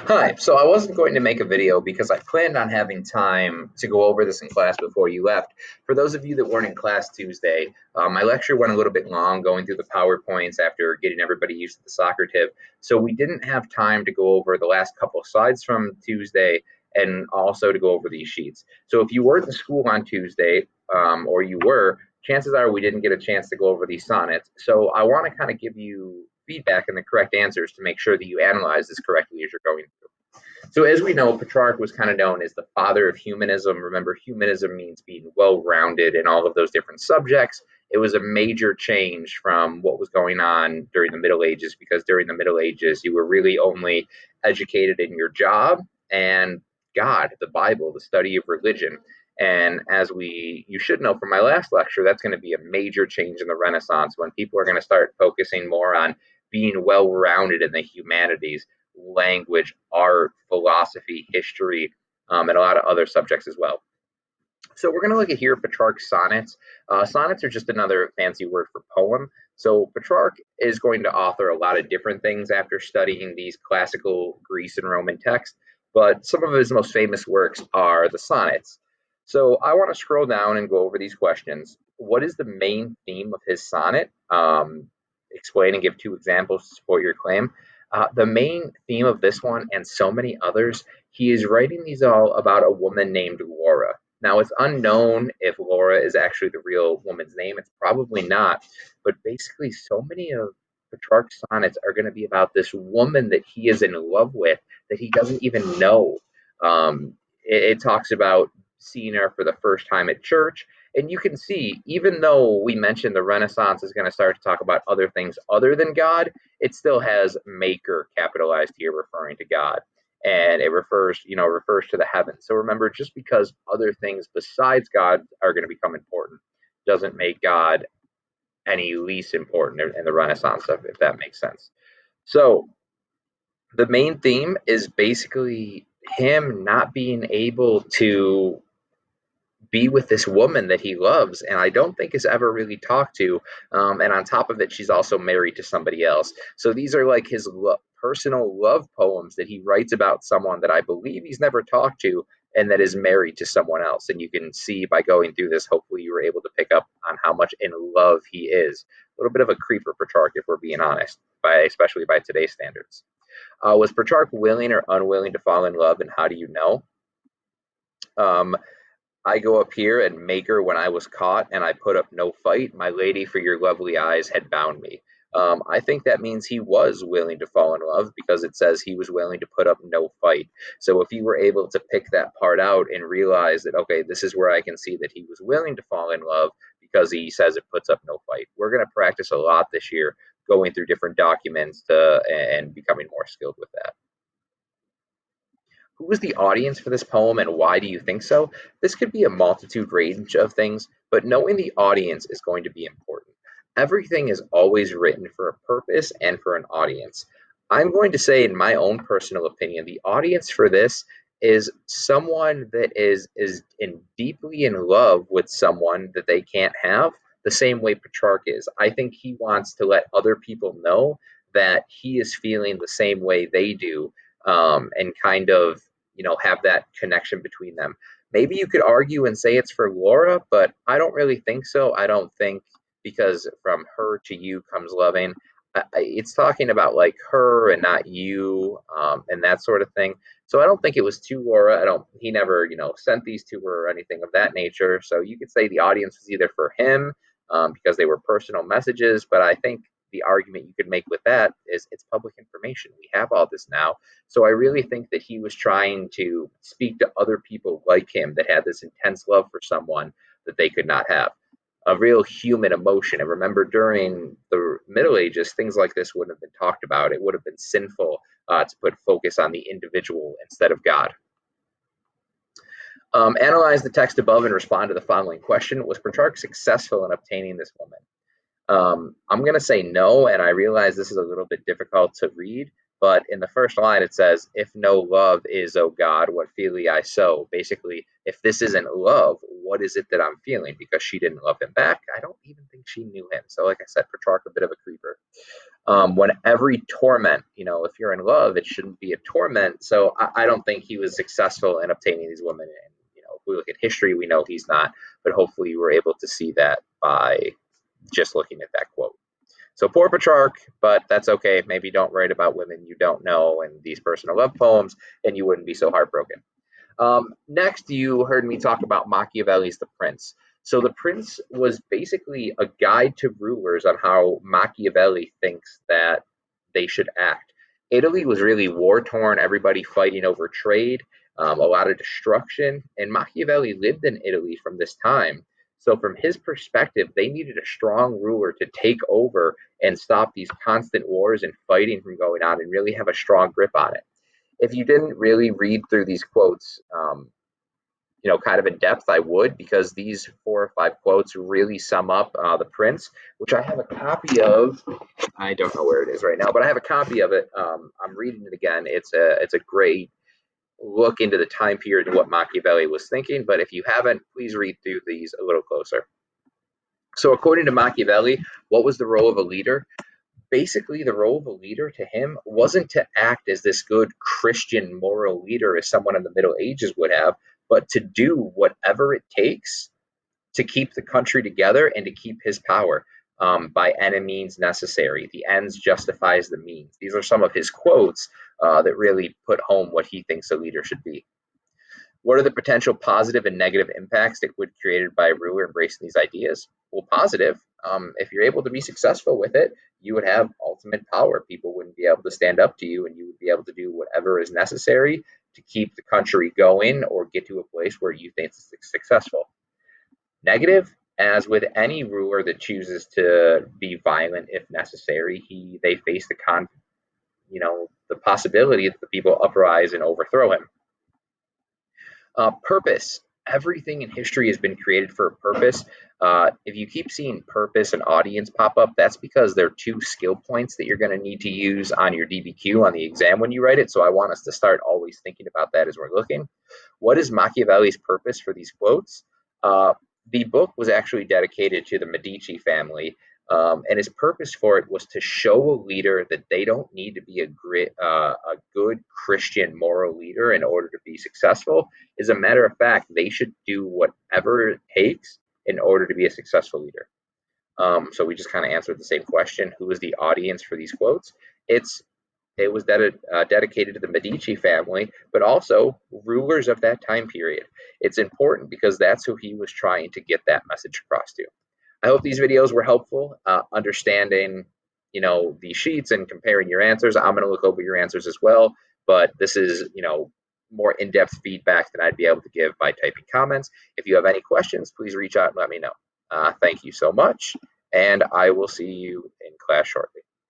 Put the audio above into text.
Hi, so I wasn't going to make a video because I planned on having time to go over this in class before you left. For those of you that weren't in class Tuesday, my lecture went a little bit long going through the PowerPoints after getting everybody used to the soccer tip. So we didn't have time to go over the last couple of slides from Tuesday and also to go over these sheets. So if you weren't in school on Tuesday, or you were, chances are we didn't get a chance to go over these sonnets. So I want to kind of give you feedback and the correct answers to make sure that you analyze this correctly as you're going through. So, as we know, Petrarch was kind of known as the father of humanism. Remember, humanism means being well rounded in all of those different subjects. It was a major change from what was going on during the Middle Ages, because during the Middle Ages, you were really only educated in your job and God, the Bible, the study of religion. And as you should know from my last lecture, that's going to be a major change in the Renaissance when people are going to start focusing more on being well rounded in the humanities, language, art, philosophy, history, and a lot of other subjects as well. So we're going to look at here Petrarch's sonnets. Sonnets are just another fancy word for poem. So Petrarch is going to author a lot of different things after studying these classical Greece and Roman texts, but some of his most famous works are the sonnets. So I want to scroll down and go over these questions. What is the main theme of his sonnet? Explain and give two examples to support your claim. The main theme of this one and so many others, he is writing these all about a woman named Laura. Now, it's unknown if Laura is actually the real woman's name. It's probably not. But basically, so many of Petrarch's sonnets are going to be about this woman that he is in love with that he doesn't even know. It talks about seeing her for the first time at church. And you can see, even though we mentioned the Renaissance is going to start to talk about other things other than God, it still has maker capitalized here, referring to God, and it refers to the heavens. So remember, just because other things besides God are going to become important doesn't make God any less important in the Renaissance, if that makes sense. So the main theme is basically him not being able to be with this woman that he loves and I don't think is ever really talked to. And on top of it, she's also married to somebody else. So these are like his personal love poems that he writes about someone that I believe he's never talked to and that is married to someone else. And you can see by going through this, hopefully you were able to pick up on how much in love he is. A little bit of a creeper, Petrarch, if we're being honest, especially by today's standards. Was Petrarch willing or unwilling to fall in love, and how do you know? Um, I go up here and make her when I was caught, and I put up no fight. My lady, for your lovely eyes, had bound me. I think that means he was willing to fall in love because it says he was willing to put up no fight. So if you were able to pick that part out and realize that, okay, this is where I can see that he was willing to fall in love because he says it puts up no fight. We're going to practice a lot this year going through different documents and becoming more skilled with that. Who was the audience for this poem and why do you think so? This could be a multitude range of things, but knowing the audience is going to be important. Everything is always written for a purpose and for an audience. I'm going to say, in my own personal opinion, the audience for this is someone that is deeply in love with someone that they can't have, the same way Petrarch is. I think he wants to let other people know that he is feeling the same way they do, and kind of have that connection between them. Maybe you could argue and say it's for Laura, but I don't really think so. I don't think, because from her to you comes loving. It's talking about like her and not you, and that sort of thing. So I don't think it was to Laura. I don't. He never, sent these to her or anything of that nature. So you could say the audience was either for him, because they were personal messages. But I think the argument you could make with that is it's public information. We have all this now. So I really think that he was trying to speak to other people like him that had this intense love for someone that they could not have. A real human emotion. And remember, during the Middle Ages, things like this wouldn't have been talked about. It would have been sinful to put focus on the individual instead of God. Analyze the text above and respond to the following question. Was Petrarch successful in obtaining this woman? I'm going to say no, and I realize this is a little bit difficult to read, but in the first line it says, if no love is, oh God, what feel I so? Basically, if this isn't love, what is it that I'm feeling? Because she didn't love him back. I don't even think she knew him. So, like I said, Petrarch, a bit of a creeper. when every torment, if you're in love, it shouldn't be a torment. So I don't think he was successful in obtaining these women. And, if we look at history, we know he's not, but hopefully we're able to see that by just looking at that quote. So poor Petrarch, but that's okay. Maybe don't write about women you don't know and these personal love poems, and you wouldn't be so heartbroken. Next, you heard me talk about Machiavelli's The Prince. So The Prince was basically a guide to rulers on how Machiavelli thinks that they should act. Italy was really war torn, everybody fighting over trade, a lot of destruction, and Machiavelli lived in Italy from this time. So, from his perspective, they needed a strong ruler to take over and stop these constant wars and fighting from going on and really have a strong grip on it. If you didn't really read through these quotes, kind of in depth, I would, because these 4 or 5 quotes really sum up The Prince, which I have a copy of. I don't know where it is right now, but I have a copy of it. I'm reading it again. It's a great look into the time period and what Machiavelli was thinking. But if you haven't, please read through these a little closer. So, according to Machiavelli, what was the role of a leader? Basically, the role of a leader to him wasn't to act as this good Christian moral leader as someone in the Middle Ages would have, but to do whatever it takes to keep the country together and to keep his power, by any means necessary. The ends justifies the means. These are some of his quotes that really put home what he thinks a leader should be. What are the potential positive and negative impacts that would be created by a ruler embracing these ideas? Well, positive. If you're able to be successful with it, you would have ultimate power. People wouldn't be able to stand up to you, and you would be able to do whatever is necessary to keep the country going or get to a place where you think it's successful. Negative, as with any ruler that chooses to be violent if necessary, they face the possibility that the people uprise and overthrow him. Purpose. Everything in history has been created for a purpose. If you keep seeing purpose and audience pop up, that's because they're 2 skill points that you're going to need to use on your DBQ on the exam when you write it. So I want us to start always thinking about that as we're looking. What is Machiavelli's purpose for these quotes? The book was actually dedicated to the Medici family, and his purpose for it was to show a leader that they don't need to be a good Christian moral leader in order to be successful. As a matter of fact, they should do whatever it takes in order to be a successful leader. So we just kind of answered the same question. Who is the audience for these quotes? It was dedicated to the Medici family, but also rulers of that time period. It's important because that's who he was trying to get that message across to. I hope these videos were helpful, understanding, the sheets and comparing your answers. I'm going to look over your answers as well, but this is, more in-depth feedback than I'd be able to give by typing comments. If you have any questions, please reach out and let me know. Thank you so much, and I will see you in class shortly.